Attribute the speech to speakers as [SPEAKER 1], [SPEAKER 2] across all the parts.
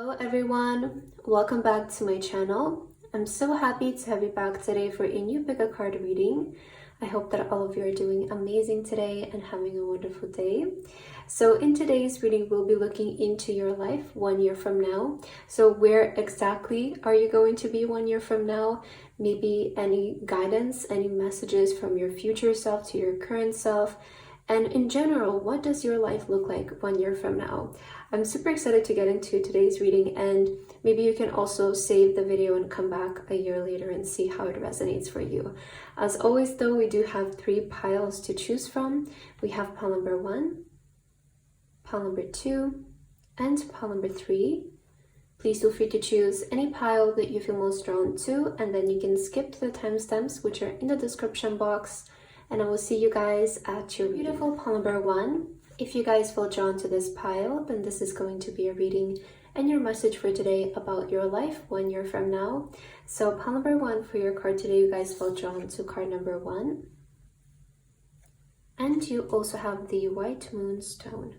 [SPEAKER 1] Hello everyone, welcome back to my channel. I'm so happy to have you back today for a new pick a card reading. I hope that all of you are doing amazing today and having a wonderful day. So in today's reading, we'll be looking into your life 1 year from now. So where exactly are you going to be 1 year from now? Maybe any guidance, any messages from your future self to your current self. And in general, what does your life look like 1 year from now? I'm super excited to get into today's reading, and maybe you can also save the video and come back a year later and see how it resonates for you. As always though, we do have 3 piles to choose from. We have pile number 1, pile number 2, and pile number 3. Please feel free to choose any pile that you feel most drawn to, and then you can skip to the timestamps which are in the description box. And I will see you guys at your beautiful pile number 1. If you guys feel drawn to this pile, then this is going to be a reading and your message for today about your life 1 year from now. So pile number 1 for your card today, you guys feel drawn to card number 1. And you also have the white moonstone.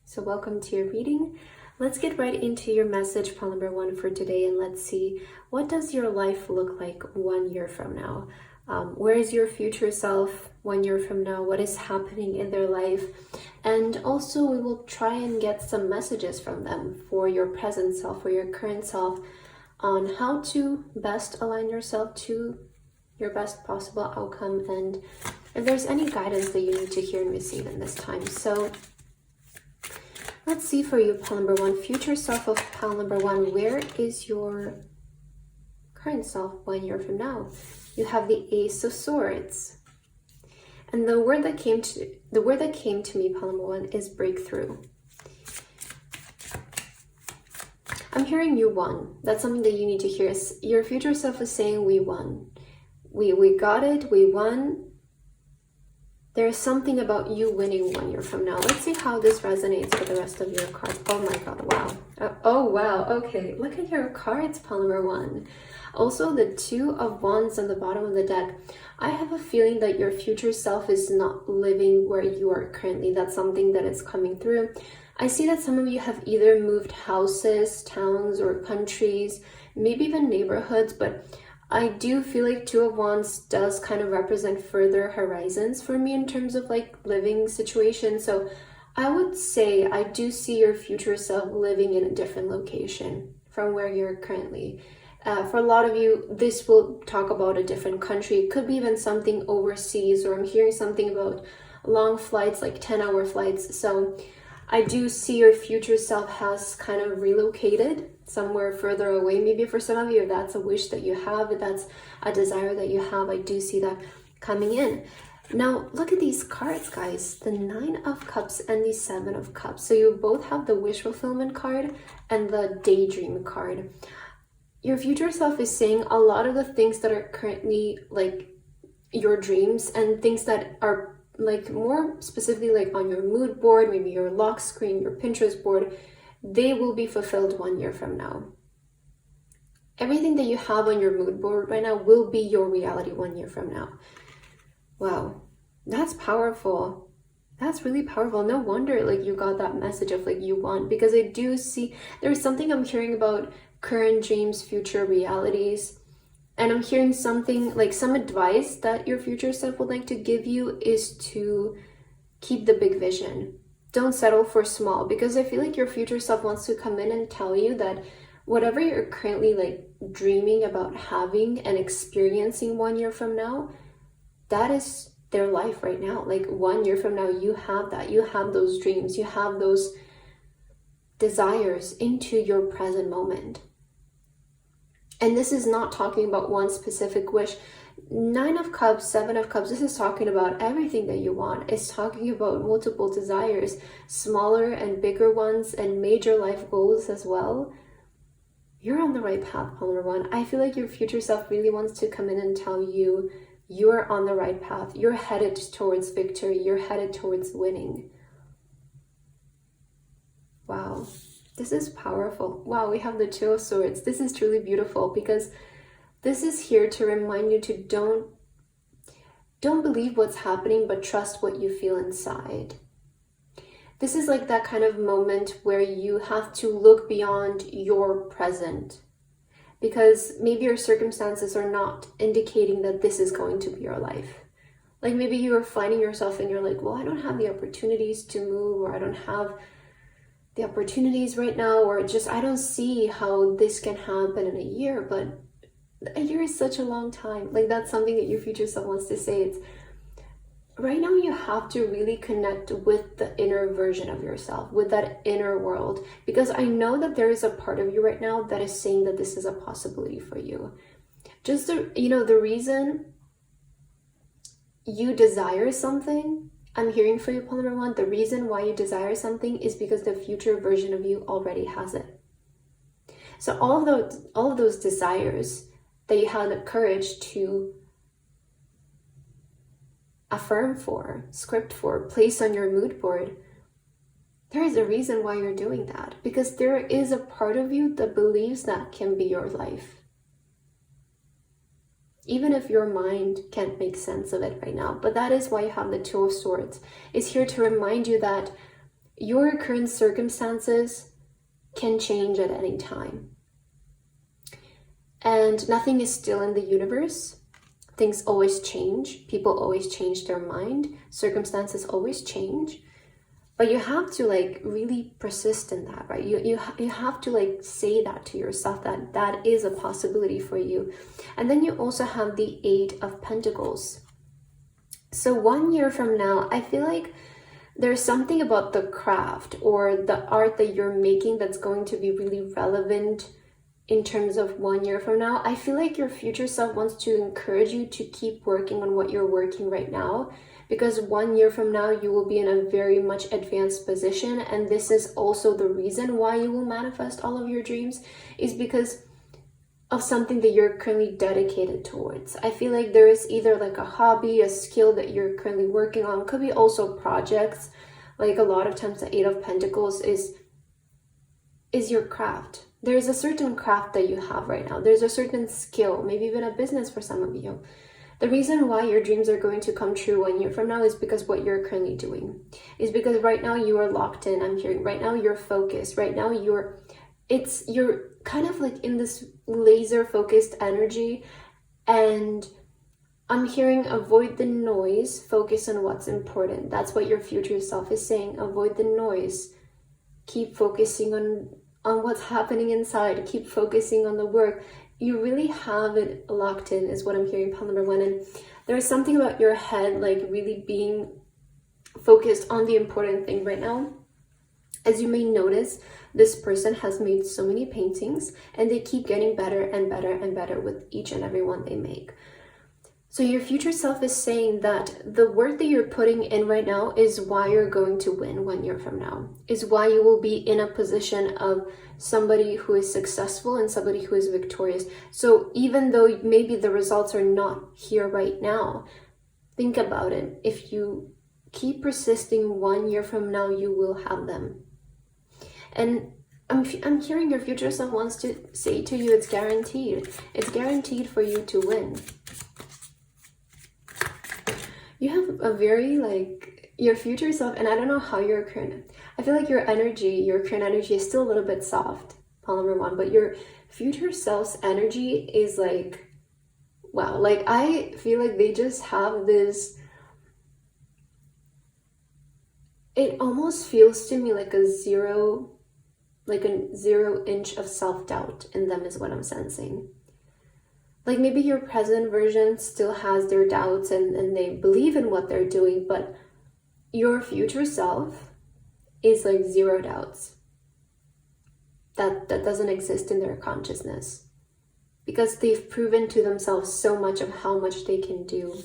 [SPEAKER 1] So welcome to your reading. Let's get right into your message, pile number 1 for today, and let's see, what does your life look like 1 year from now? Where is your future self 1 year from now? What is happening in their life? And also we will try and get some messages from them for your present self, for your current self, on how to best align yourself to your best possible outcome, and if there's any guidance that you need to hear and receive in this time. So let's see for you, pile number 1, future self of pile number 1, where is your current self 1 year from now? You have the Ace of Swords. And the word that came to me, pile number 1, is breakthrough. I'm hearing you won. That's something that you need to hear. Your future self is saying we won. We got it, we won. There's something about you winning 1 year from now. Let's see how this resonates with the rest of your cards. Oh my god, wow. Oh wow, okay. Look at your cards, pile number 1. Also, the 2 of Wands on the bottom of the deck. I have a feeling that your future self is not living where you are currently. That's something that is coming through. I see that some of you have either moved houses, towns, or countries, maybe even neighborhoods, but I do feel like 2 of Wands does kind of represent further horizons for me in terms of like living situations. So I would say I do see your future self living in a different location from where you're currently. For a lot of you, this will talk about a different country. It could be even something overseas, or I'm hearing something about long flights, like 10-hour flights. So I do see your future self has kind of relocated somewhere further away. Maybe for some of you, if that's a wish that you have, if that's a desire that you have, I do see that coming in. Now, look at these cards, guys. The 9 of Cups and the 7 of Cups. So you both have the wish fulfillment card and the daydream card. Your future self is saying a lot of the things that are currently like your dreams and things that are like more specifically like on your mood board, maybe your lock screen, your Pinterest board, they will be fulfilled 1 year from now. Everything that you have on your mood board right now will be your reality 1 year from now. Wow, that's powerful. That's really powerful. No wonder like you got that message of like you won, because I do see there's something I'm hearing about current dreams, future realities, and I'm hearing something like some advice that your future self would like to give you is to keep the big vision. Don't settle for small, because I feel like your future self wants to come in and tell you that whatever you're currently like dreaming about having and experiencing 1 year from now, that is their life right now. Like 1 year from now, you have that. You have those dreams. You have those desires into your present moment. And this is not talking about one specific wish. 9 of Cups, 7 of Cups, this is talking about everything that you want. It's talking about multiple desires, smaller and bigger ones, and major life goals as well. You're on the right path, pile number 1. I feel like your future self really wants to come in and tell you you're on the right path. You're headed towards victory. You're headed towards winning. Wow. This is powerful. Wow, we have the 2 of Swords. This is truly beautiful, because this is here to remind you to don't believe what's happening, but trust what you feel inside. This is like that kind of moment where you have to look beyond your present, because maybe your circumstances are not indicating that this is going to be your life. Like maybe you are finding yourself and you're like, well, I don't have the opportunities to move, or I don't have the opportunities right now, or just I don't see how this can happen in a year. But a year is such a long time. Like that's something that your future self wants to say. It's right now you have to really connect with the inner version of yourself, with that inner world, because I know that there is a part of you right now that is saying that this is a possibility for you. Just the reason you desire something, I'm hearing for you, Paul number 1, the reason why you desire something is because the future version of you already has it. So all of those desires that you had the courage to affirm for, script for, place on your mood board, there is a reason why you're doing that, because there is a part of you that believes that can be your life. Even if your mind can't make sense of it right now. But that is why you have the Two of Swords. It's here to remind you that your current circumstances can change at any time. And nothing is still in the universe. Things always change. People always change their mind. Circumstances always change. But you have to like really persist in that, right? You have to like say that to yourself, that that is a possibility for you. And then you also have the Eight of Pentacles. So 1 year from now, I feel like there's something about the craft or the art that you're making that's going to be really relevant in terms of 1 year from now. I feel like your future self wants to encourage you to keep working on what you're working right now, because 1 year from now, you will be in a very much advanced position. And this is also the reason why you will manifest all of your dreams, is because of something that you're currently dedicated towards. I feel like there is either like a hobby, a skill that you're currently working on. Could be also projects. Like a lot of times the Eight of Pentacles is your craft. There's a certain craft that you have right now. There's a certain skill, maybe even a business for some of you. The reason why your dreams are going to come true 1 year from now is because what you're currently doing. Is because right now you are locked in. I'm hearing right now you're focused. Right now you're kind of like in this laser focused energy. And I'm hearing avoid the noise, focus on what's important. That's what your future self is saying. Avoid the noise. Keep focusing on what's happening inside. Keep focusing on the work. You really have it locked in, is what I'm hearing, pile number 1. And there's something about your head like really being focused on the important thing right now. As you may notice, this person has made so many paintings and they keep getting better and better and better with each and every one they make. So your future self is saying that the work that you're putting in right now is why you're going to win 1 year from now, is why you will be in a position of somebody who is successful and somebody who is victorious. So even though maybe the results are not here right now, think about it. If you keep persisting, 1 year from now, you will have them. And I'm hearing your future self wants to say to you, it's guaranteed. It's guaranteed for you to win. You have a very like your future self, and I don't know how your current, I feel like your current energy is still a little bit soft, pile number 1, but your future self's energy is like, wow, like I feel like they just have this, it almost feels to me like a 0 inch of self-doubt in them is what I'm sensing. Like maybe your present version still has their doubts and they believe in what they're doing, but your future self is like 0 doubts. That doesn't exist in their consciousness, because they've proven to themselves so much of how much they can do.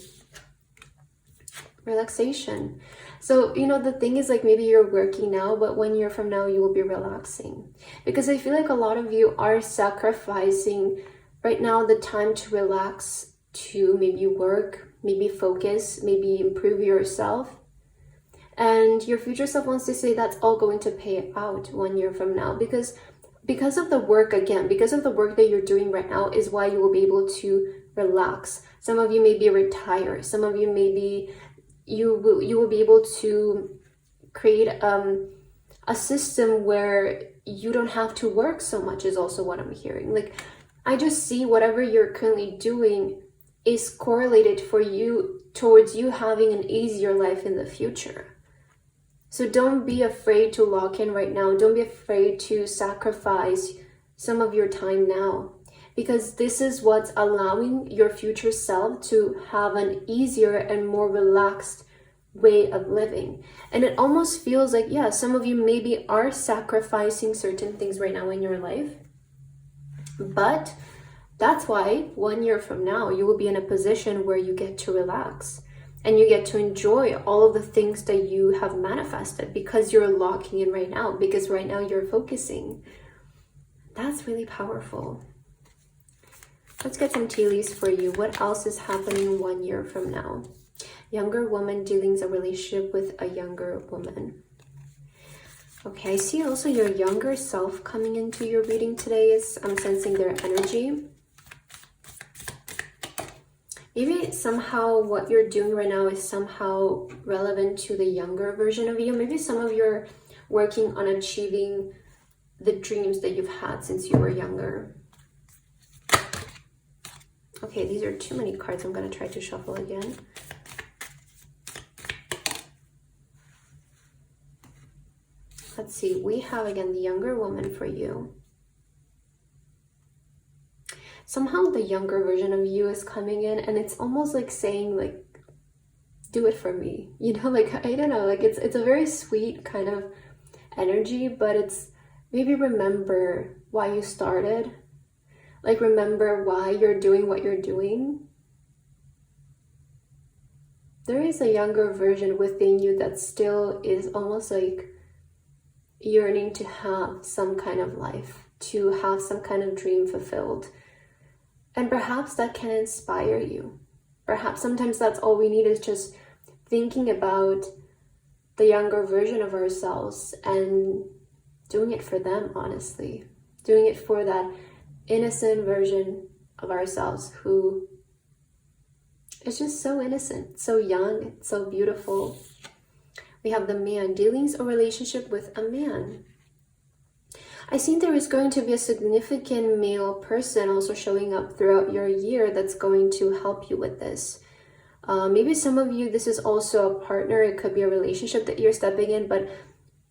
[SPEAKER 1] Relaxation. So, the thing is like maybe you're working now, but 1 year from now you will be relaxing, because I feel like a lot of you are sacrificing right now the time to relax, to maybe work, maybe focus, maybe improve yourself. And your future self wants to say that's all going to pay out 1 year from now, because of the work, again, because of the work that you're doing right now is why you will be able to relax. Some of you may be retired. Some of you maybe you will be able to create a system where you don't have to work so much is also what I'm hearing. Like, I just see whatever you're currently doing is correlated for you towards you having an easier life in the future. So don't be afraid to lock in right now. Don't be afraid to sacrifice some of your time now, because this is what's allowing your future self to have an easier and more relaxed way of living. And it almost feels like, yeah, some of you maybe are sacrificing certain things right now in your life, but that's why 1 year from now you will be in a position where you get to relax and you get to enjoy all of the things that you have manifested, because you're locking in right now, because right now you're focusing. That's really powerful. Let's get some tea leaves for you. What else is happening 1 year from now? Younger woman dealing a relationship with a younger woman. Okay, I see also your younger self coming into your reading today. I'm sensing their energy. Maybe somehow what you're doing right now is somehow relevant to the younger version of you. Maybe some of you are working on achieving the dreams that you've had since you were younger. Okay, these are too many cards. I'm going to try to shuffle again. Let's see. We have, again, the younger woman for you. Somehow the younger version of you is coming in, and it's almost like saying, like, do it for me. You know, like, I don't know, like, it's a very sweet kind of energy, but it's maybe remember why you started. Like, remember why you're doing what you're doing. There is a younger version within you that still is almost like yearning to have some kind of life, to have some kind of dream fulfilled. And perhaps that can inspire you. Perhaps sometimes that's all we need, is just thinking about the younger version of ourselves and doing it for them, honestly. Doing it for that innocent version of ourselves who is just so innocent, so young, so beautiful. We have the man dealing a relationship with a man. I think there is going to be a significant male person also showing up throughout your year that's going to help you with this. Maybe some of you, this is also a partner. It could be a relationship that you're stepping in, but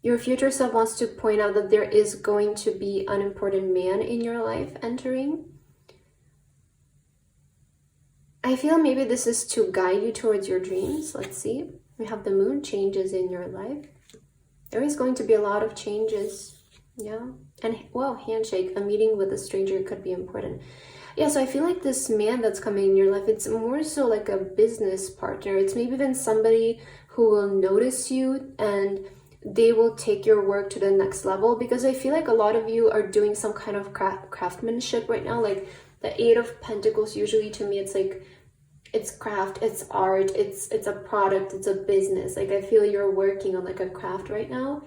[SPEAKER 1] your future self wants to point out that there is going to be an important man in your life entering. I feel maybe this is to guide you towards your dreams. Let's see. We have the moon, changes in your life. There is going to be a lot of changes. Yeah. And wow, handshake, a meeting with a stranger could be important. Yeah, so I feel like this man that's coming in your life, it's more so like a business partner. It's maybe even somebody who will notice you and they will take your work to the next level, because I feel like a lot of you are doing some kind of craftsmanship right now. Like the Eight of Pentacles, usually to me, it's like, it's craft, it's art, it's a product, it's a business. Like I feel you're working on like a craft right now.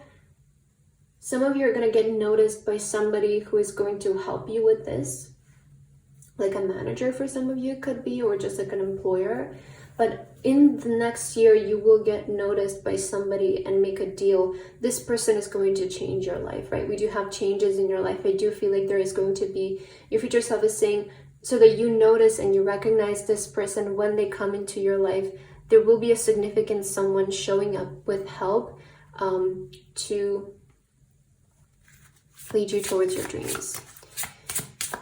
[SPEAKER 1] Some of you are going to get noticed by somebody who is going to help you with this. Like a manager for some of you could be, or just like an employer. But in the next year, you will get noticed by somebody and make a deal. This person is going to change your life, right? We do have changes in your life. I do feel like there is going to be, your future self is saying, so that you notice and you recognize this person when they come into your life, there will be a significant someone showing up with help to lead you towards your dreams.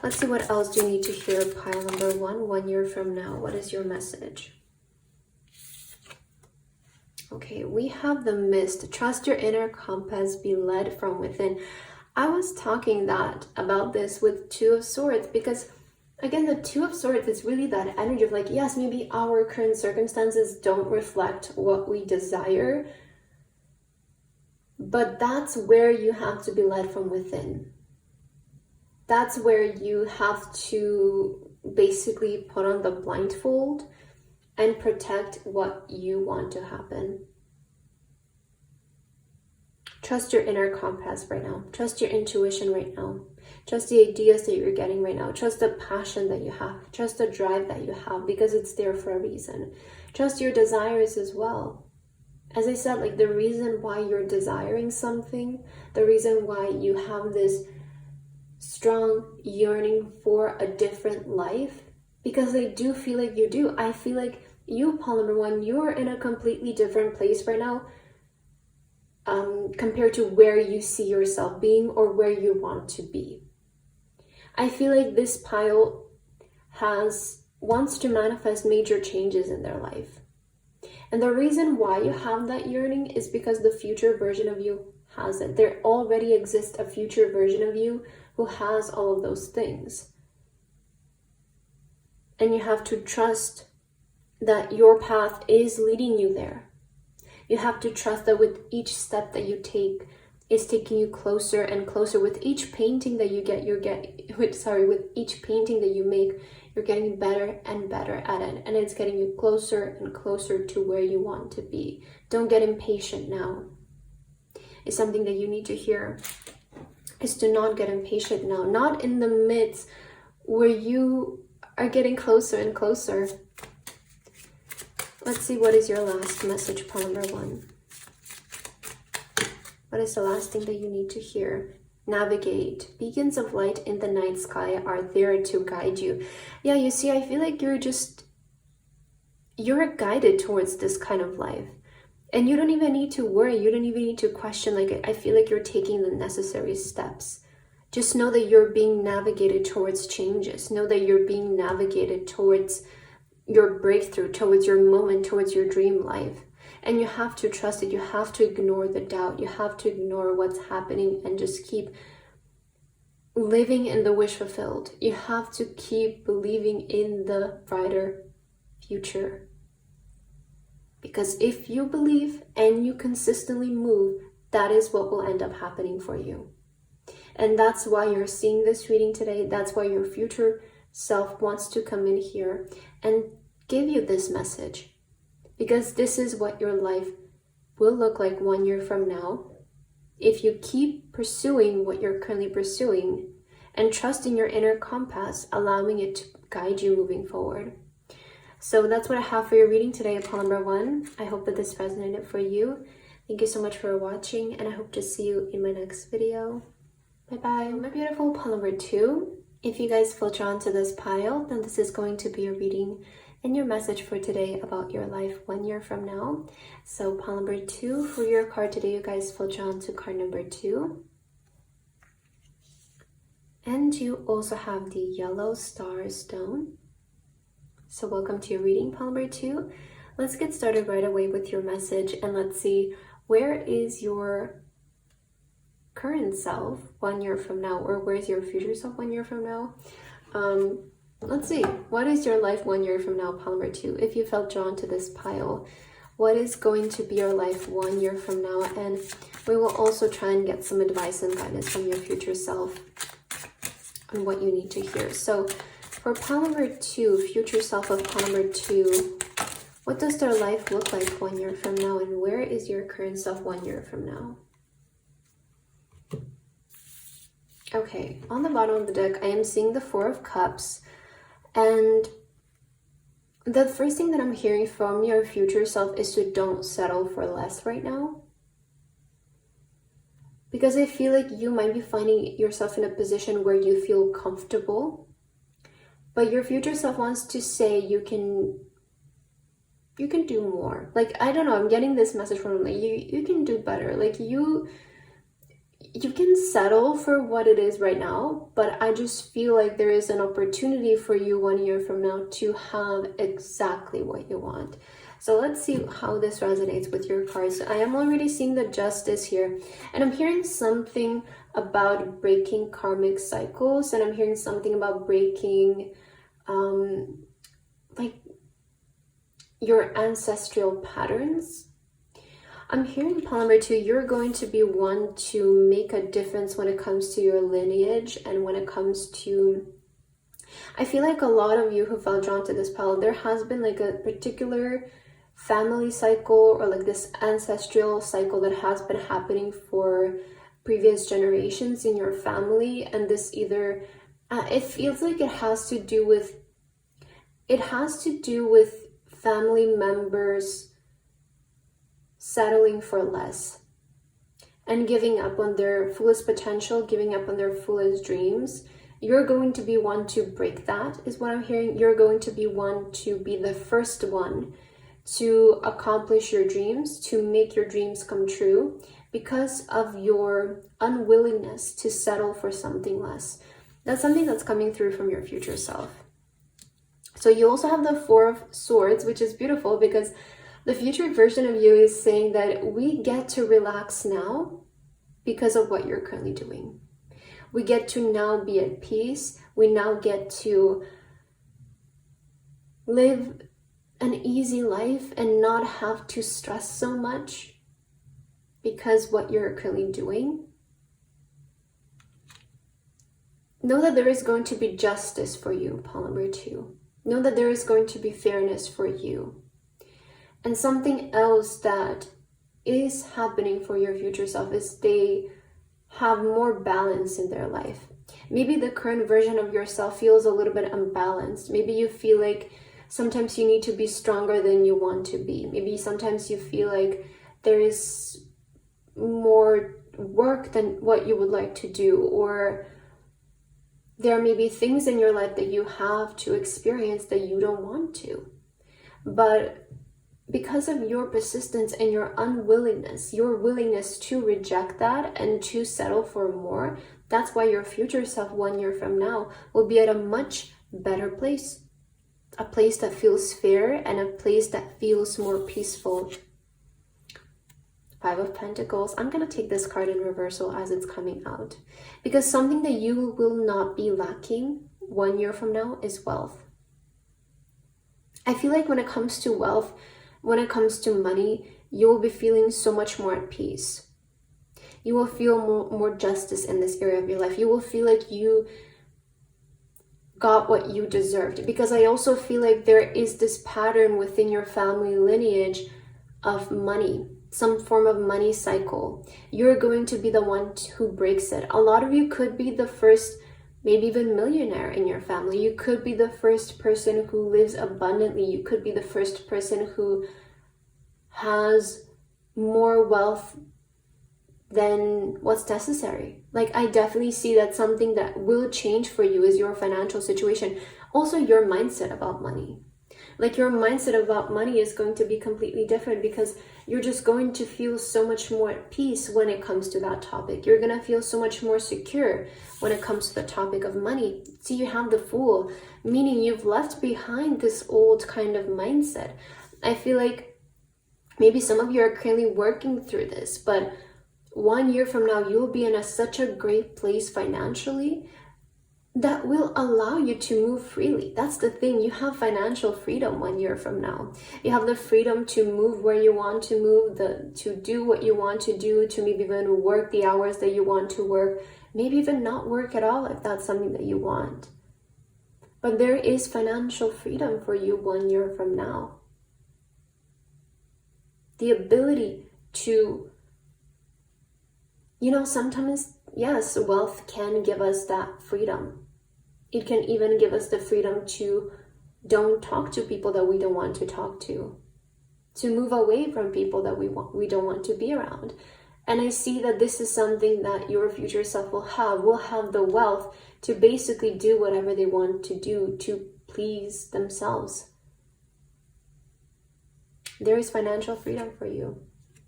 [SPEAKER 1] Let's see, what else do you need to hear? Pile number 1 year from now. What is your message? Okay, we have the Mist. Trust your inner compass, be led from within. I was talking about this with Two of Swords, because again, the Two of Swords is really that energy of like, yes, maybe our current circumstances don't reflect what we desire, but that's where you have to be led from within. That's where you have to basically put on the blindfold and protect what you want to happen. Trust your inner compass right now. Trust your intuition right now. Trust the ideas that you're getting right now. Trust the passion that you have. Trust the drive that you have, because it's there for a reason. Trust your desires as well. As I said, like the reason why you're desiring something, the reason why you have this strong yearning for a different life, because I do feel like you do. I feel like you, Paul number one, you're in a completely different place right now compared to where you see yourself being or where you want to be. I feel like this pile wants to manifest major changes in their life. And the reason why you have that yearning is because the future version of you has it. There already exists a future version of you who has all of those things. And you have to trust that your path is leading you there. You have to trust that with each step that you take, it's taking you closer and closer. With each painting that you get, with each painting that you make, you're getting better and better at it. And it's getting you closer and closer to where you want to be. Don't get impatient now. It's something that you need to hear, is to not get impatient now. Not in the midst where you are getting closer and closer. Let's see, what is your last message, pile number one? What is the last thing that you need to hear? Navigate. Beacons of light in the night sky are there to guide you. Yeah, you see, I feel like you're guided towards this kind of life. And you don't even need to worry. You don't even need to question. Like, I feel like you're taking the necessary steps. Just know that you're being navigated towards changes. Know that you're being navigated towards your breakthrough, towards your moment, towards your dream life. And you have to trust it. You have to ignore the doubt. You have to ignore what's happening and just keep living in the wish fulfilled. You have to keep believing in the brighter future. Because if you believe and you consistently move, that is what will end up happening for you. And that's why you're seeing this reading today. That's why your future self wants to come in here and give you this message. Because this is what your life will look like 1 year from now. If you keep pursuing what you're currently pursuing and trusting your inner compass, allowing it to guide you moving forward. So that's what I have for your reading today, pile number one. I hope that this resonated for you. Thank you so much for watching, and I hope to see you in my next video. Bye-bye. My beautiful pile number two. If you guys feel drawn to this pile, then this is going to be a reading and your message for today about your life 1 year from now. So pile number two, for your card today, you guys feel drawn to card number 2. And you also have the yellow star stone. So welcome to your reading, pile number 2. Let's get started right away with your message, and let's see, where is your current self 1 year from now, or where's your future self 1 year from now? Let's see, what is your life 1 year from now, pile number 2? If you felt drawn to this pile, what is going to be your life 1 year from now? And we will also try and get some advice and guidance from your future self on what you need to hear. So for pile number 2, future self of pile number 2, what does their life look like 1 year from now? And where is your current self 1 year from now? Okay, on the bottom of the deck, I am seeing the Four of Cups. And the first thing that I'm hearing from your future self is to don't settle for less right now. Because I feel like you might be finding yourself in a position where you feel comfortable. But your future self wants to say you can do more. Like, I don't know, I'm getting this message from like you can do better. Like you can settle for what it is right now, but I just feel like there is an opportunity for you 1 year from now to have exactly what you want. So let's see how this resonates with your cards. I am already seeing the Justice here, and I'm hearing something about breaking karmic cycles, and I'm hearing something about breaking like your ancestral patterns. I'm hearing pile number 2, you're going to be one to make a difference when it comes to your lineage, and when it comes to, I feel like a lot of you who felt drawn to this pile, there has been like a particular family cycle or like this ancestral cycle that has been happening for previous generations in your family. And this either, it feels like it has to do with family members settling for less, and giving up on their fullest potential, giving up on their fullest dreams. You're going to be one to break that, is what I'm hearing. You're going to be one to be the first one to accomplish your dreams, to make your dreams come true, because of your unwillingness to settle for something less. That's something that's coming through from your future self. So you also have the Four of Swords, which is beautiful because the future version of you is saying that we get to relax now because of what you're currently doing. We get to now be at peace. We now get to live an easy life and not have to stress so much because what you're currently doing. Know that there is going to be justice for you, pile number 2. Know that there is going to be fairness for you. And something else that is happening for your future self is they have more balance in their life. Maybe the current version of yourself feels a little bit unbalanced. Maybe you feel like sometimes you need to be stronger than you want to be. Maybe sometimes you feel like there is more work than what you would like to do, or there may be things in your life that you have to experience that you don't want to. But because of your persistence and your unwillingness, your willingness to reject that and to settle for more, that's why your future self 1 year from now will be at a much better place. A place that feels fair and a place that feels more peaceful. 5 of Pentacles. I'm going to take this card in reversal as it's coming out. Because something that you will not be lacking 1 year from now is wealth. I feel like when it comes to wealth, when it comes to money, you will be feeling so much more at peace. You will feel more justice in this area of your life. You will feel like you got what you deserved. Because I also feel like there is this pattern within your family lineage of money. Some form of money cycle. You're going to be the one who breaks it. A lot of you could be the first, maybe even millionaire in your family. You could be the first person who lives abundantly. You could be the first person who has more wealth than what's necessary. Like, I definitely see that something that will change for you is your financial situation. Also, your mindset about money. Like, your mindset about money is going to be completely different because you're just going to feel so much more at peace when it comes to that topic. You're going to feel so much more secure when it comes to the topic of money. See, you have the Fool, meaning you've left behind this old kind of mindset. I feel like maybe some of you are currently working through this, but 1 year from now, you'll be in such a great place financially that will allow you to move freely. That's the thing. You have financial freedom 1 year from now. You have the freedom to move where you want to move, to do what you want to do, to maybe even work the hours that you want to work, maybe even not work at all if that's something that you want. But there is financial freedom for you 1 year from now. The ability to, sometimes, yes, wealth can give us that freedom. It can even give us the freedom to don't talk to people that we don't want to talk to move away from people that we don't want to be around. And I see that this is something that your future self will have the wealth to basically do whatever they want to do to please themselves. There is financial freedom for you.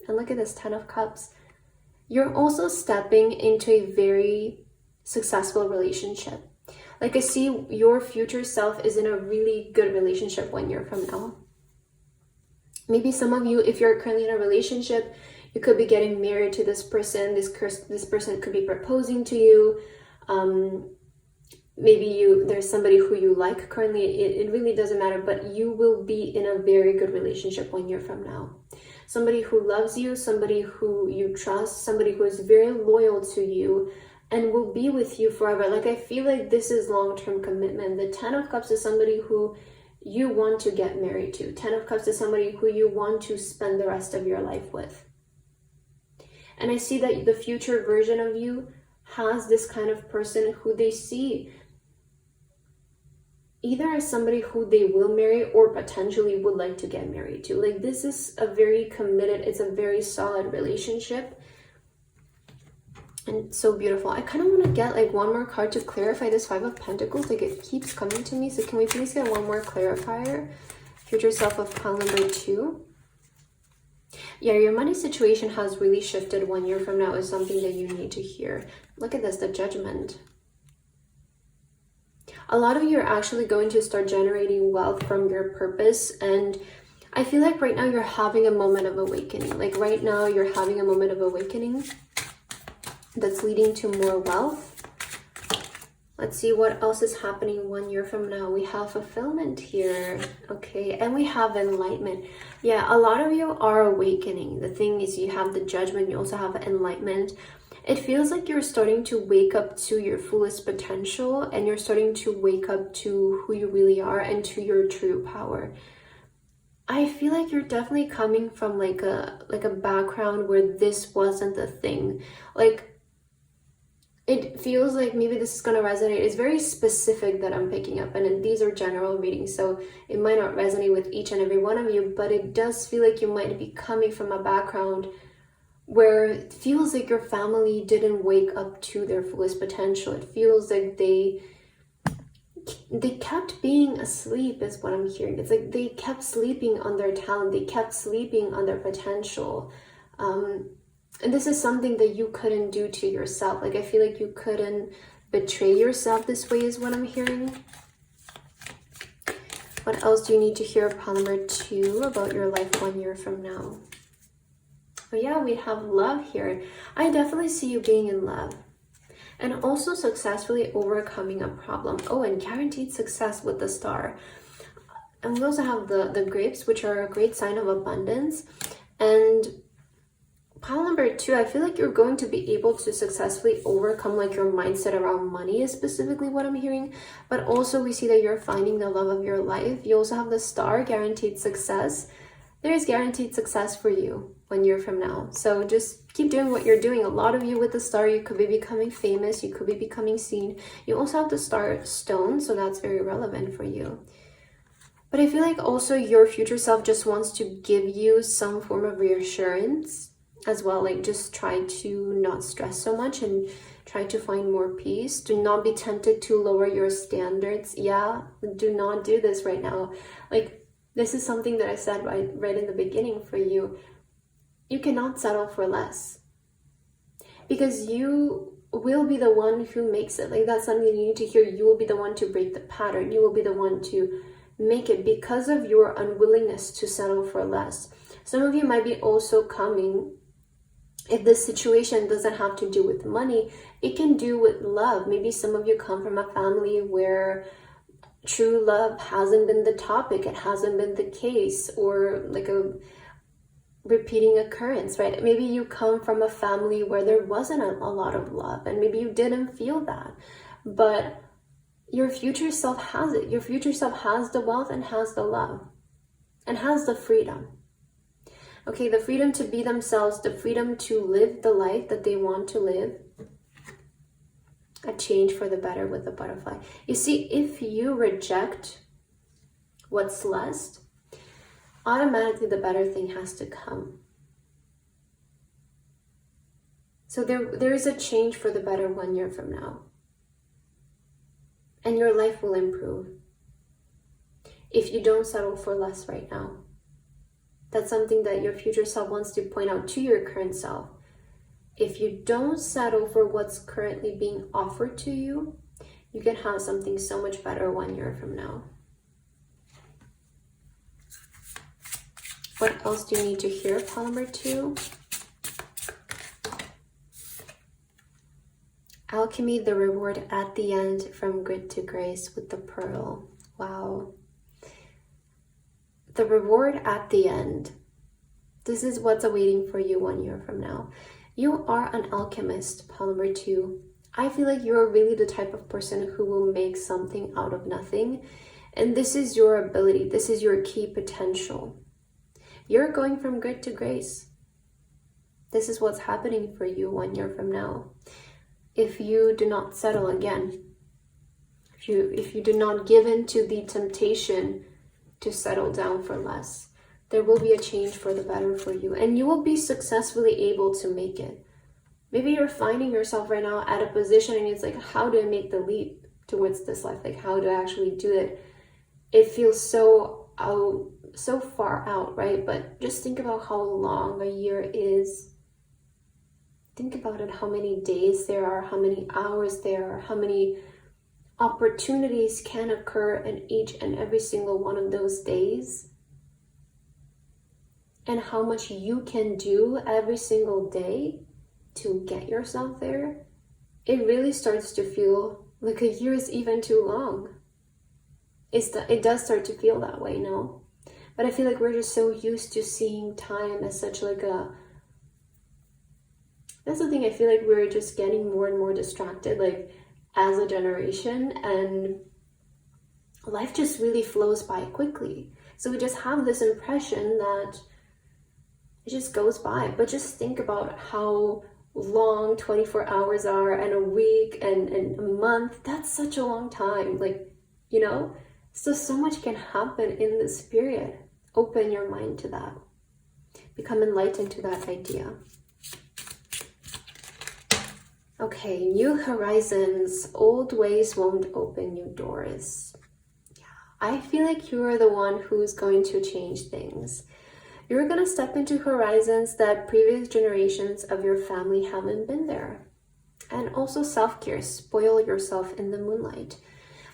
[SPEAKER 1] And look at this 10 of Cups. You're also stepping into a very successful relationship. Like, I see your future self is in a really good relationship 1 year from now. Maybe some of you, if you're currently in a relationship, you could be getting married to this person. This person could be proposing to you. Maybe there's somebody who you like currently. It really doesn't matter, but you will be in a very good relationship 1 year from now. Somebody who loves you, somebody who you trust, somebody who is very loyal to you and will be with you forever. Like, I feel like this is long-term commitment. The 10 of Cups is somebody who you want to get married to. 10 of Cups is somebody who you want to spend the rest of your life with. And I see that the future version of you has this kind of person who they see either as somebody who they will marry or potentially would like to get married to. Like, this is a very committed, it's a very solid relationship. And it's so beautiful. I kind of want to get like one more card to clarify this Five of Pentacles. Like, it keeps coming to me. So can we please get one more clarifier? Future self of pile number 2. Yeah, your money situation has really shifted 1 year from now is something that you need to hear. Look at this, the Judgment. A lot of you are actually going to start generating wealth from your purpose. And I feel like right now you're having a moment of awakening. Like right now you're having a moment of awakening that's leading to more wealth. Let's see what else is happening 1 year from now. We have fulfillment here. Okay, and we have enlightenment. Yeah, a lot of you are awakening. The thing is, you have the Judgment, you also have enlightenment. It feels like you're starting to wake up to your fullest potential, and you're starting to wake up to who you really are and to your true power. I feel like you're definitely coming from like a background where this wasn't the thing. Like, it feels like maybe this is going to resonate. It's very specific that I'm picking up, and these are general readings, so it might not resonate with each and every one of you, but it does feel like you might be coming from a background where it feels like your family didn't wake up to their fullest potential. It feels like they kept being asleep is what I'm hearing. It's like they kept sleeping on their talent. They kept sleeping on their potential. And this is something that you couldn't do to yourself. Like, I feel like you couldn't betray yourself this way is what I'm hearing. What else do you need to hear, pile number 2, about your life 1 year from now? Oh yeah, we have love here. I definitely see you being in love. And also successfully overcoming a problem. Oh, and guaranteed success with the Star. And we also have the grapes, which are a great sign of abundance. And pile number 2, I feel like you're going to be able to successfully overcome like your mindset around money is specifically what I'm hearing. But also we see that you're finding the love of your life. You also have the Star, guaranteed success. There is guaranteed success for you 1 year from now. So just keep doing what you're doing. A lot of you with the Star, you could be becoming famous. You could be becoming seen. You also have the Star Stone, so that's very relevant for you. But I feel like also your future self just wants to give you some form of reassurance as well. Like, just try to not stress so much and try to find more peace. Do not be tempted to lower your standards. Yeah, do not do this right now. Like, this is something that I said right in the beginning for you. You cannot settle for less. Because you will be the one who makes it. Like, that's something you need to hear. You will be the one to break the pattern. You will be the one to make it because of your unwillingness to settle for less. Some of you might be also coming, if this situation doesn't have to do with money, it can do with love. Maybe some of you come from a family where true love hasn't been the topic, it hasn't been the case, or like a repeating occurrence, right? Maybe you come from a family where there wasn't a lot of love, and maybe you didn't feel that, but your future self has it. Your future self has the wealth and has the love and has the freedom. Okay, the freedom to be themselves, the freedom to live the life that they want to live. A change for the better with the butterfly. You see, if you reject what's less, automatically the better thing has to come. So there is a change for the better 1 year from now. And your life will improve if you don't settle for less right now. That's something that your future self wants to point out to your current self. If you don't settle for what's currently being offered to you, you can have something so much better 1 year from now. What else do you need to hear, pile number 2? Alchemy, the reward at the end, from grit to grace with the pearl. Wow. The reward at the end. This is what's awaiting for you 1 year from now. You are an alchemist, pile number 2. I feel like you're really the type of person who will make something out of nothing. And this is your ability. This is your key potential. You're going from grit to grace. This is what's happening for you 1 year from now. If you do not settle again. if you do not give in to the temptation to settle down for less, there will be a change for the better for you, and you will be successfully able to make it. Maybe you're finding yourself right now at a position and it's like, how do I make the leap towards this life? Like, how do I actually do it? It feels so far out, right? But just think about how long a year is. Think about it, how many days there are, how many hours there are, how many opportunities can occur in each and every single one of those days, and how much you can do every single day to get yourself there. It really starts to feel like a year is even too long. It does start to feel that way, no? But I feel like we're just so used to seeing time as such like that's the thing, I feel like we're just getting more and more distracted, like as a generation, and life just really flows by quickly. So we just have this impression that it just goes by. But just think about how long 24 hours are, and a week and a month. That's such a long time, like, you know? So much can happen in this period. Open your mind to that. Become enlightened to that idea. Okay, new horizons. Old ways won't open new doors. Yeah, I feel like you are the one who's going to change things. You're going to step into horizons that previous generations of your family haven't been there. And also self-care. Spoil yourself in the moonlight.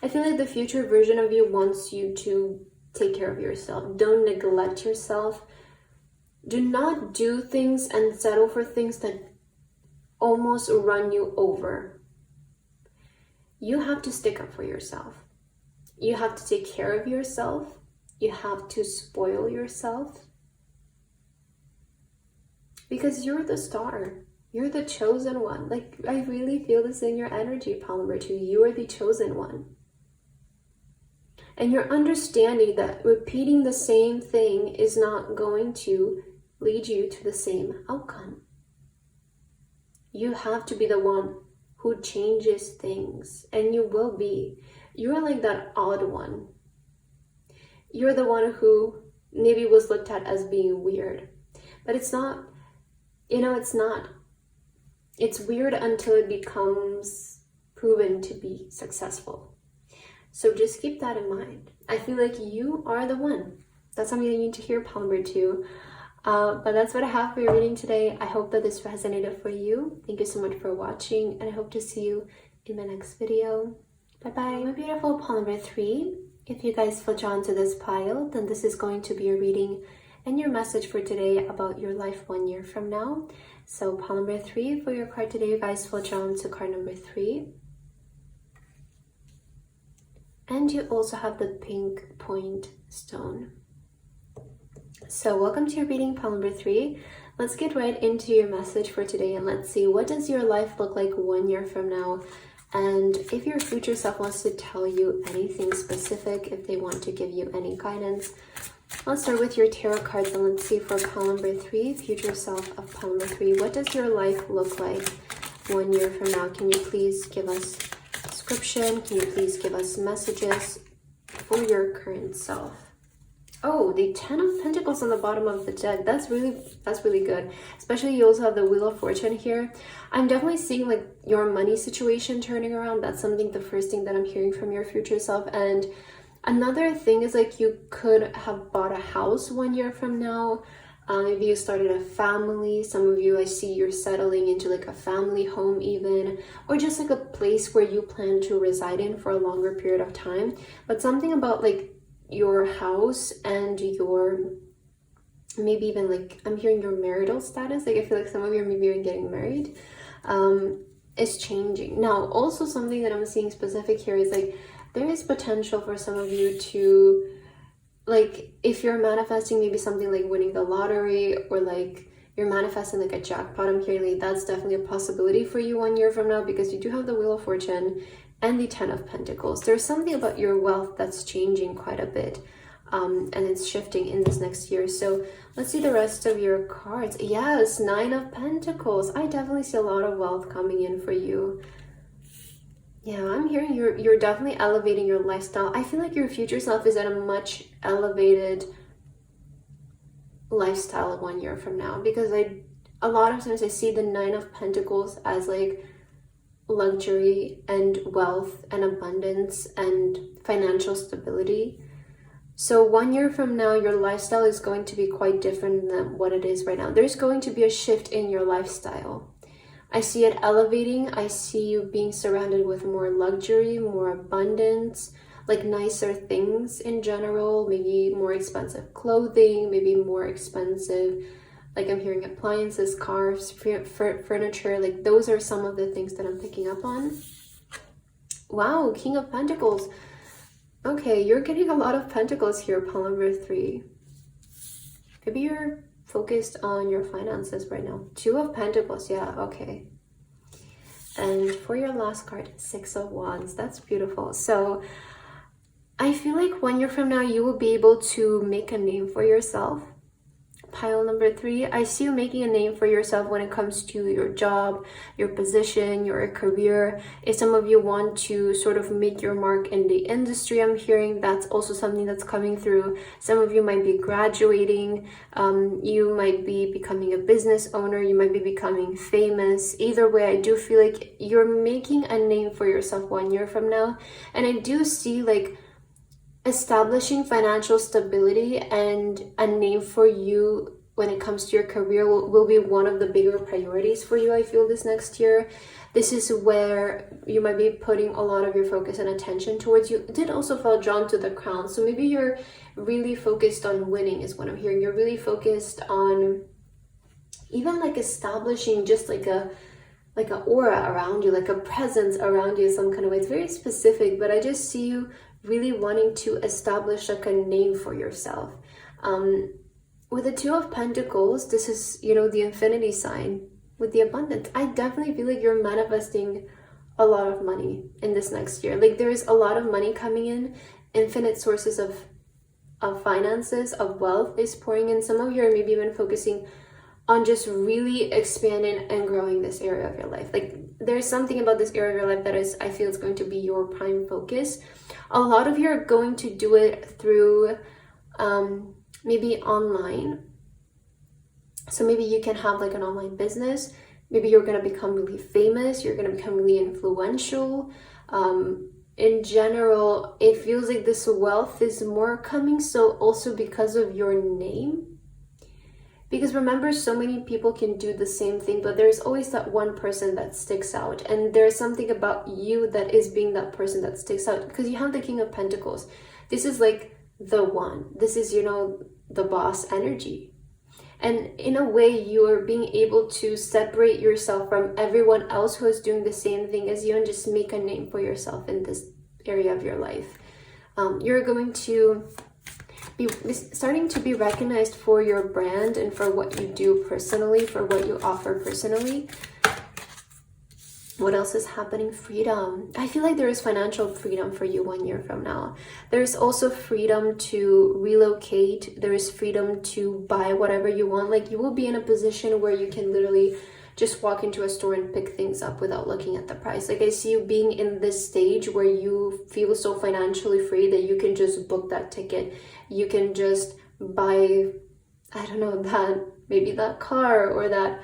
[SPEAKER 1] I feel like the future version of you wants you to take care of yourself. Don't neglect yourself. Do not do things and settle for things that almost run you over. You have to stick up for yourself. You have to take care of yourself. You have to spoil yourself. Because you're the star. You're the chosen one. Like, I really feel this in your energy, Palm number 2. You are the chosen one. And you're understanding that repeating the same thing is not going to lead you to the same outcome. You have to be the one who changes things, and you will be. You're like that odd one. You're the one who maybe was looked at as being weird, but it's not, it's not. It's weird until it becomes proven to be successful. So just keep that in mind. I feel like you are the one. That's something you need to hear, Palm number 2. But that's what I have for your reading today. I hope that this resonated for you. Thank you so much for watching, and I hope to see you in my next video. Bye-bye. My beautiful Palm number 3. If you guys feel drawn to this pile, then this is going to be your reading and your message for today about your life 1 year from now. So Palm number 3 for your card today. You guys feel drawn to card number 3. And you also have the pink point stone. So welcome to your reading, Palm number 3. Let's get right into your message for today, and let's see, what does your life look like 1 year from now? And if your future self wants to tell you anything specific, if they want to give you any guidance, let's start with your tarot cards, and let's see for Palm number 3, future self of Palm number 3. What does your life look like 1 year from now? Can you please give us description? Can you please give us messages for your current self? Oh, the 10 of Pentacles on the bottom of the deck. That's really good. Especially you also have the Wheel of Fortune here. I'm definitely seeing like your money situation turning around. That's the first thing that I'm hearing from your future self. And another thing is like you could have bought a house 1 year from now. Maybe you started a family. Some of you, I see you're settling into like a family home even, or just like a place where you plan to reside in for a longer period of time. But something about like your house and your, maybe even like, I'm hearing your marital status. Like I feel like some of you are maybe even getting married, is changing. Now, also something that I'm seeing specific here is like, there is potential for some of you to, like, if you're manifesting maybe something like winning the lottery, or like you're manifesting like a jackpot, I'm hearing like that's definitely a possibility for you 1 year from now, because you do have the Wheel of Fortune and the 10 of Pentacles. There's something about your wealth that's changing quite a bit, and it's shifting in this next year. So let's see the rest of your cards. Yes, 9 of Pentacles. I definitely see a lot of wealth coming in for you. Yeah, I'm hearing you're definitely elevating your lifestyle. I feel like your future self is at a much elevated lifestyle 1 year from now, because a lot of times I see the Nine of Pentacles as like luxury and wealth and abundance and financial stability. So 1 year from now, your lifestyle is going to be quite different than what it is right now. There's going to be a shift in your lifestyle. I see it elevating. I see you being surrounded with more luxury, more abundance, like nicer things in general, maybe more expensive clothing, maybe more expensive, like I'm hearing appliances, cars, furniture, like those are some of the things that I'm picking up on. Wow, King of Pentacles. Okay, you're getting a lot of pentacles here, pile number 3. Maybe you're focused on your finances right now. 2 of Pentacles, yeah, okay. And for your last card, 6 of Wands. That's beautiful. So I feel like 1 year from now, you will be able to make a name for yourself. Pile number 3, I see you making a name for yourself when it comes to your job, your position, your career. If some of you want to sort of make your mark in the industry, I'm hearing that's also something that's coming through. Some of you might be graduating, you might be becoming a business owner, you might be becoming famous. Either way, I do feel like you're making a name for yourself 1 year from now. And I do see like establishing financial stability and a name for you when it comes to your career will be one of the bigger priorities for you, I feel, this next year. This is where you might be putting a lot of your focus and attention towards. You did also feel drawn to the crown, so maybe you're really focused on winning is what I'm hearing. You're really focused on even like establishing just like a aura around you, like a presence around you some kind of way. It's very specific, but I just see you really wanting to establish like a name for yourself. With the 2 of Pentacles, this is, you know, the infinity sign with the abundance. I definitely feel like you're manifesting a lot of money in this next year. Like there's a lot of money coming in, infinite sources of finances, of wealth is pouring in. Some of you are maybe even focusing on just really expanding and growing this area of your life. Like there's something about this area of your life that is, I feel, it's going to be your prime focus. A lot of you are going to do it through maybe online. So maybe you can have like an online business. Maybe you're going to become really famous. You're going to become really influential. In general, it feels like this wealth is more coming. So also because of your name. Because remember, so many people can do the same thing, but there's always that one person that sticks out. And there's something about you that is being that person that sticks out. Because you have the King of Pentacles. This is like the one. This is, you know, the boss energy. And in a way, you are being able to separate yourself from everyone else who is doing the same thing as you and just make a name for yourself in this area of your life. You're going to be starting to be recognized for your brand and for what you do personally, for what you offer personally. What else is happening? Freedom. I feel like there is financial freedom for you 1 year from now. There's also freedom to relocate. There is freedom to buy whatever you want. Like you will be in a position where you can literally just walk into a store and pick things up without looking at the price. Like I see you being in this stage where you feel so financially free that you can just book that ticket. You can just buy, I don't know, maybe that car or that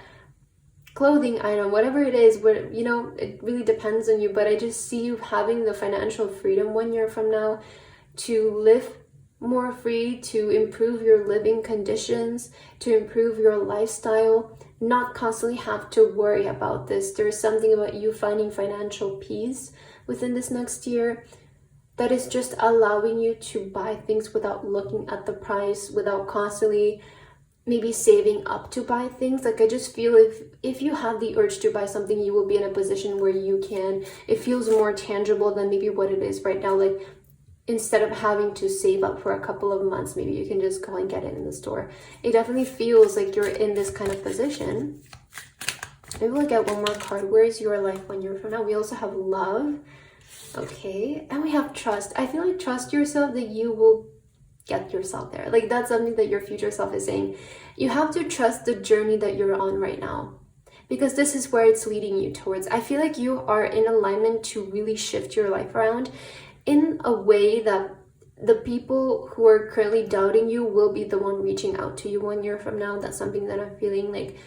[SPEAKER 1] clothing item, whatever it is, where, you know, it really depends on you. But I just see you having the financial freedom 1 year from now to live more free, to improve your living conditions, to improve your lifestyle, not constantly have to worry about this. There's something about you finding financial peace within this next year that is just allowing you to buy things without looking at the price, without constantly maybe saving up to buy things. Like I just feel if you have the urge to buy something, you will be in a position where you can. It feels more tangible than maybe what it is right now. Like instead of having to save up for a couple of months, maybe you can just go and get it in the store. It definitely feels like you're in this kind of position. Maybe we'll get one more card. Where is your life 1 year from now? We also have love. Okay, and we have trust. I feel like trust yourself that you will get yourself there. Like that's something that your future self is saying. You have to trust the journey that you're on right now. because this is where it's leading you towards. I feel like you are in alignment to really shift your life around in a way that the people who are currently doubting you will be the one reaching out to you 1 year from now. That's something that I'm feeling. Like,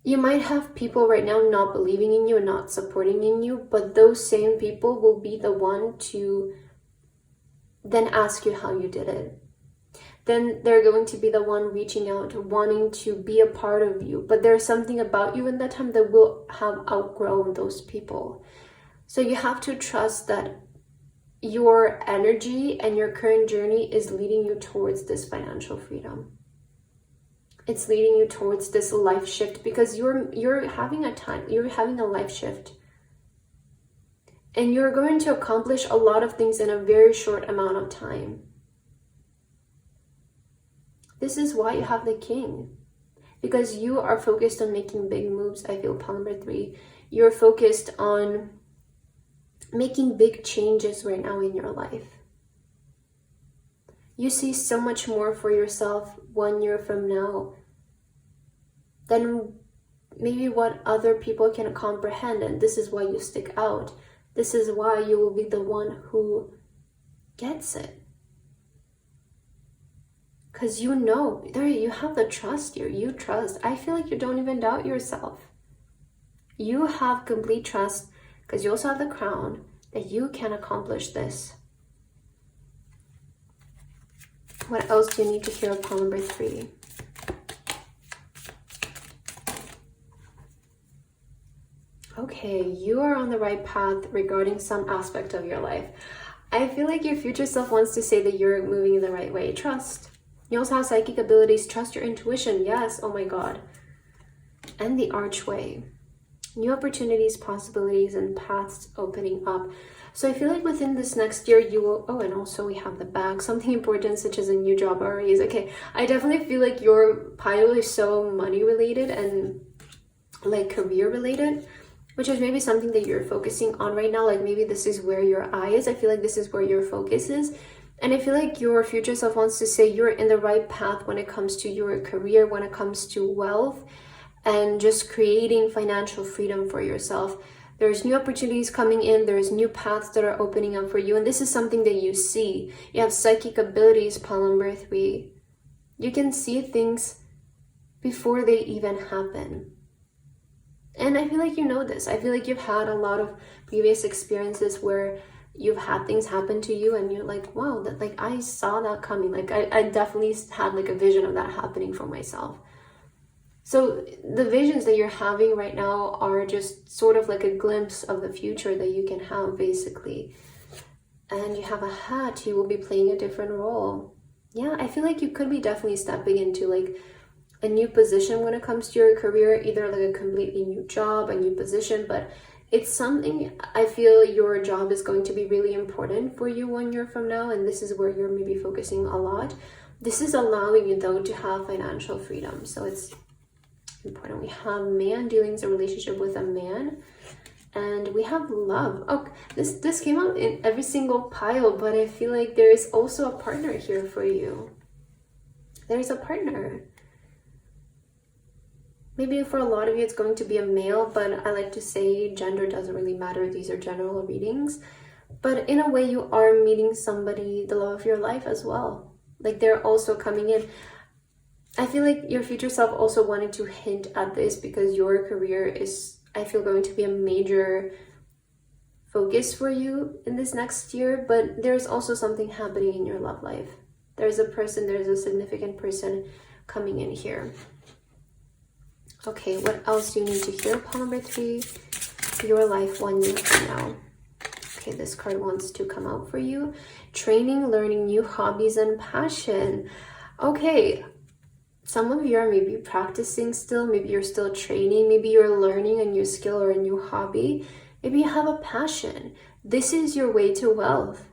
[SPEAKER 1] you might have people right now not believing in you and not supporting in you, but those same people will be the one to then ask you how you did it. Then they're going to be the one reaching out, wanting to be a part of you. But there's something about you in that time that will have outgrown those people. So you have to trust that your energy and your current journey is leading you towards this financial freedom. It's leading you towards this life shift, because you're having a life shift. And you're going to accomplish a lot of things in a very short amount of time. This is why you have the king, because you are focused on making big moves. I feel pile number 3. You're focused on making big changes right now in your life. You see so much more for yourself 1 year from now than maybe what other people can comprehend. And this is why you stick out. This is why you will be the one who gets it. Because you know, there you have the trust here. You trust. I feel like you don't even doubt yourself. You have complete trust, because you also have the crown, that you can accomplish this. What else do you need to hear upon number 3? Okay, you are on the right path regarding some aspect of your life. I feel like your future self wants to say that you're moving in the right way. Trust. You also have psychic abilities. Trust your intuition. Yes, oh my God. And the archway. New opportunities, possibilities, and paths opening up. So I feel like within this next year you will, oh, and also we have the bag, something important such as a new job or a raise. Okay, I definitely feel like your pile is so money related and like career related, which is maybe something that you're focusing on right now. Like maybe this is where your eye is. I feel like this is where your focus is. And I feel like your future self wants to say you're in the right path when it comes to your career, when it comes to wealth, and just creating financial freedom for yourself. There's new opportunities coming in. There's new paths that are opening up for you. And this is something that you see. You have psychic abilities, pile number 3. You can see things before they even happen. And I feel like you know this. I feel like you've had a lot of previous experiences where you've had things happen to you and you're like, wow, that like I saw that coming. Like I definitely had like a vision of that happening for myself. So the visions that you're having right now are just sort of like a glimpse of the future that you can have, basically. And you have a hat, you will be playing a different role. Yeah, I feel like you could be definitely stepping into like a new position when it comes to your career, either like a completely new job, a new position, but it's something, I feel your job is going to be really important for you 1 year from now, and this is where you're maybe focusing a lot. This is allowing you though to have financial freedom, so it's important. We have man, dealings, a relationship with a man, and we have love. Oh, this came out in every single pile, but I feel like there is also a partner here for you. There's a partner. Maybe for a lot of you it's going to be a male, but I like to say gender doesn't really matter. These are general readings. But in a way you are meeting somebody, the love of your life as well. Like they're also coming in. I feel like your future self also wanted to hint at this because your career is, I feel, going to be a major focus for you in this next year. But there's also something happening in your love life. There's a person, there's a significant person coming in here. Okay, what else do you need to hear? Pile number 3, your life 1 year from now. Okay, this card wants to come out for you. Training, learning new hobbies and passion. Okay, some of you are maybe practicing still. Maybe you're still training. Maybe you're learning a new skill or a new hobby. Maybe you have a passion. This is your way to wealth.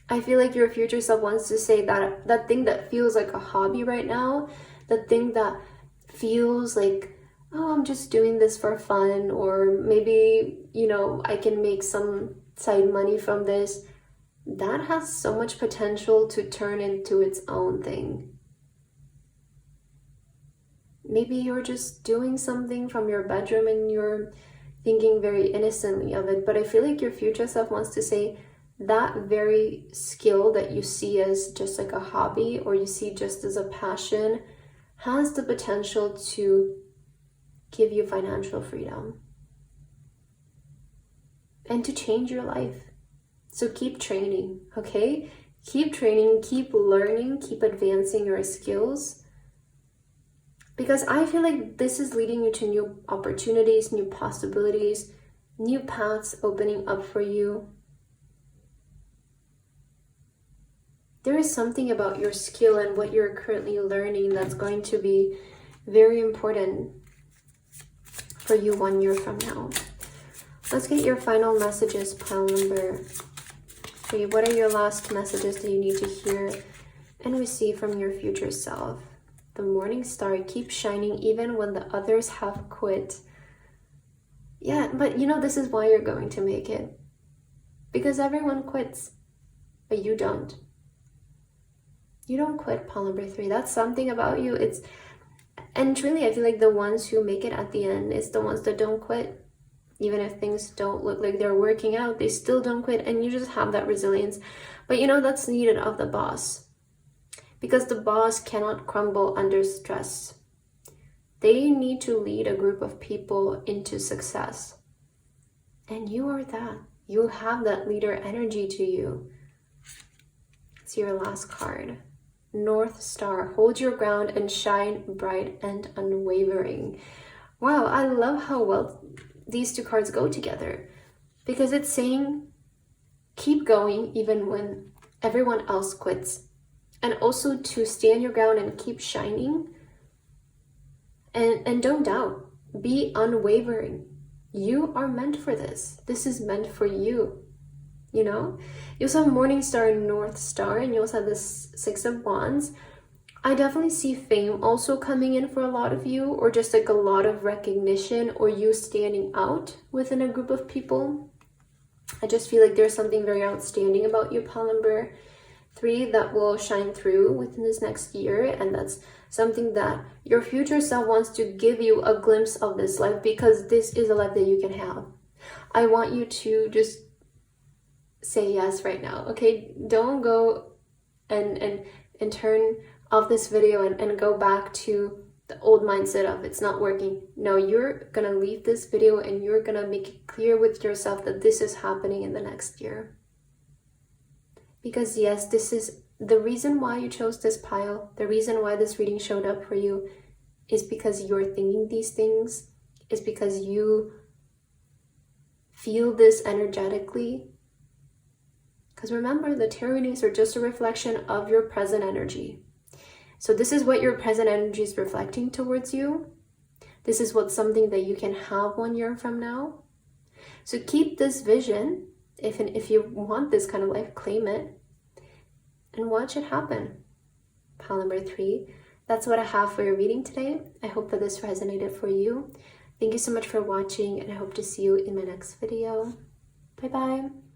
[SPEAKER 1] I feel like your future self wants to say that that thing that feels like a hobby right now, the thing that feels like, oh, I'm just doing this for fun, or maybe, you know, I can make some side money from this. That has so much potential to turn into its own thing. Maybe you're just doing something from your bedroom and you're thinking very innocently of it. But I feel like your future self wants to say that very skill that you see as just like a hobby or you see just as a passion has the potential to give you financial freedom and to change your life. So keep training, okay? Keep training, keep learning, keep advancing your skills. Because I feel like this is leading you to new opportunities, new possibilities, new paths opening up for you. There is something about your skill and what you're currently learning that's going to be very important for you 1 year from now. Let's get your final messages, pile number 3. What are your last messages that you need to hear and receive from your future self? The morning star, keep shining even when the others have quit. Yeah, but you know, this is why you're going to make it. Because everyone quits, but you don't. You don't quit, pile number 3. That's something about you. And truly, I feel like the ones who make it at the end is the ones that don't quit. Even if things don't look like they're working out, they still don't quit, and you just have that resilience. But you know, that's needed of the boss. Because the boss cannot crumble under stress. They need to lead a group of people into success. And you are that. You have that leader energy to you. It's your last card. North Star, hold your ground and shine bright and unwavering. Wow, I love how well these two cards go together. Because it's saying, keep going even when everyone else quits. And also to stand your ground and keep shining. And don't doubt. Be unwavering. You are meant for this. This is meant for you. You know? You also have Morning Star and North Star. And you also have this 6 of Wands. I definitely see fame also coming in for a lot of you. Or just like a lot of recognition. Or you standing out within a group of people. I just feel like there's something very outstanding about you, pile number 3, that will shine through within this next year, and that's something that your future self wants to give you a glimpse of this life, because this is a life that you can have. I want you to just say yes right now, okay? Don't go and turn off this video and go back to the old mindset of it's not working. No, you're gonna leave this video and you're gonna make it clear with yourself that this is happening in the next year. Because yes, this is the reason why you chose this pile. The reason why this reading showed up for you is because you're thinking these things. Is because you feel this energetically. Because remember, the tarot readings are just a reflection of your present energy. So this is what your present energy is reflecting towards you. This is what's something that you can have 1 year from now. So keep this vision. If you want this kind of life, claim it and watch it happen. Pile number 3. That's what I have for your reading today. I hope that this resonated for you. Thank you so much for watching, and I hope to see you in my next video. Bye-bye.